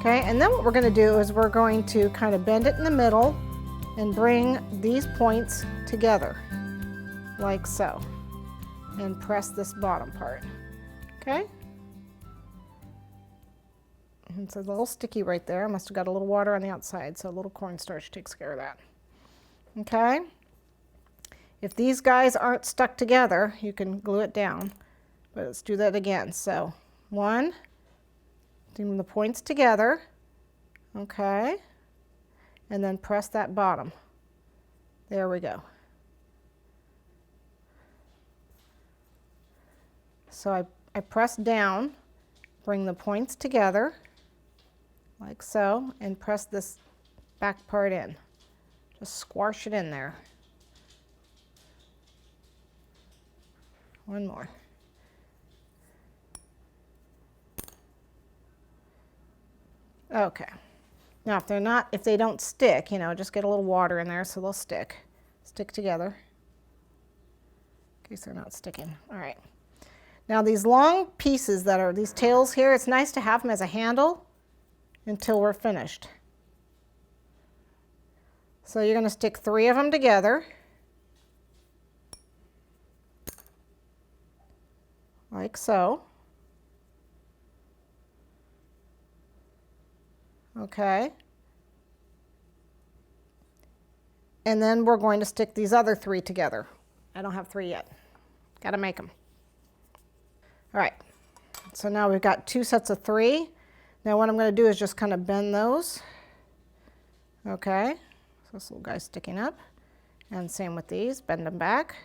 Okay, and then what we're going to do is we're going to kind of bend it in the middle and bring these points together, like so, and press this bottom part, okay? It's a little sticky right there. I must have got a little water on the outside, so a little cornstarch takes care of that, okay? If these guys aren't stuck together, you can glue it down, but let's do that again. So, one, bring the points together, okay, and then press that bottom. There we go. So I press down, bring the points together, like so, and press this back part in. Just squash it in there. One more. Okay. Now if they don't stick, you know, just get a little water in there so they'll stick together. In case they're not sticking. All right. Now these long pieces that are these tails here, it's nice to have them as a handle until we're finished. So you're going to stick 3 of them together, like so. Okay. And then we're going to stick these other 3 together. I don't have 3 yet. Got to make them. All right. So now we've got 2 sets of 3. Now what I'm going to do is just kind of bend those. Okay. So this little guy's sticking up. And same with these. Bend them back.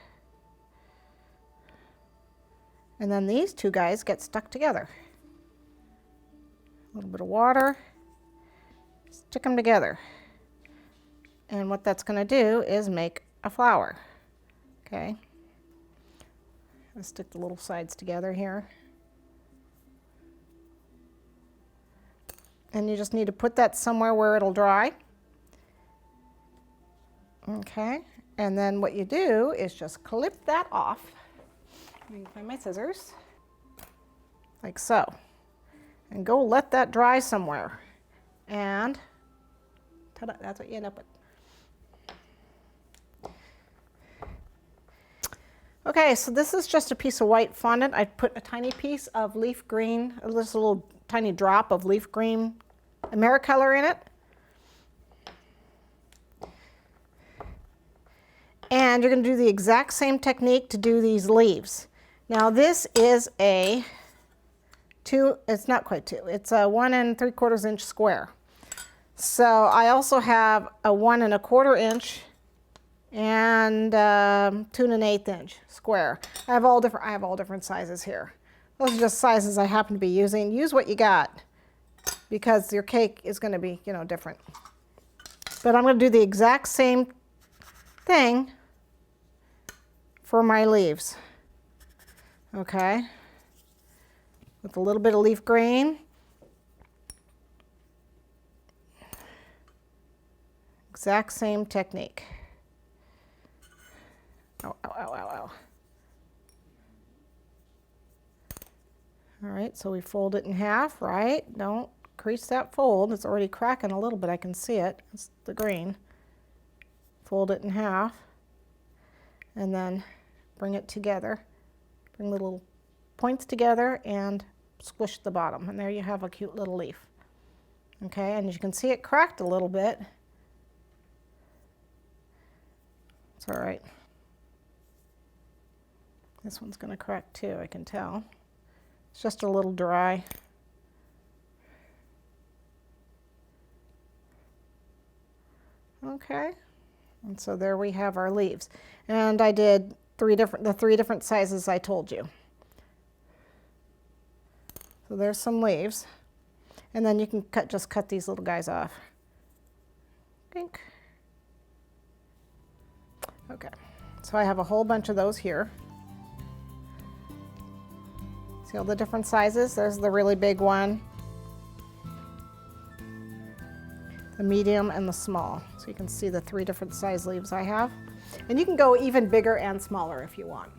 And then these 2 guys get stuck together. A little bit of water. Stick them together. And what that's going to do is make a flower. Okay. Let's stick the little sides together here. And you just need to put that somewhere where it'll dry. Okay. And then what you do is just clip that off. Let me find my scissors. Like so. And go let that dry somewhere. And ta-da, that's what you end up with. Okay, so this is just a piece of white fondant. I put a tiny piece of leaf green, just a little tiny drop of leaf green Americolor in it. And you're going to do the exact same technique to do these leaves. Now this is a it's not quite 2, it's a 1 3/4 inch square. So I also have a 1 1/4 inch and 2 1/8 inch square. I have all different sizes here. Those are just sizes I happen to be using. Use what you got because your cake is going to be, you know, different. But I'm going to do the exact same thing for my leaves. Okay. With a little bit of leaf green. Exact same technique. Ow, ow, ow, ow, ow. All right, so we fold it in half, right? Don't crease that fold. It's already cracking a little bit. I can see it. It's the green. Fold it in half. And then bring it together. Bring the little points together and squish the bottom. And there you have a cute little leaf. Okay, and you can see it cracked a little bit. It's all right. This one's going to crack too, I can tell. It's just a little dry. Okay, and so there we have our leaves. And I did the 3 different sizes I told you. So there's some leaves. And then you can just cut these little guys off. Pink. Okay, so I have a whole bunch of those here. See all the different sizes? There's the really big one, the medium, and the small. So you can see the 3 different size leaves I have. And you can go even bigger and smaller if you want.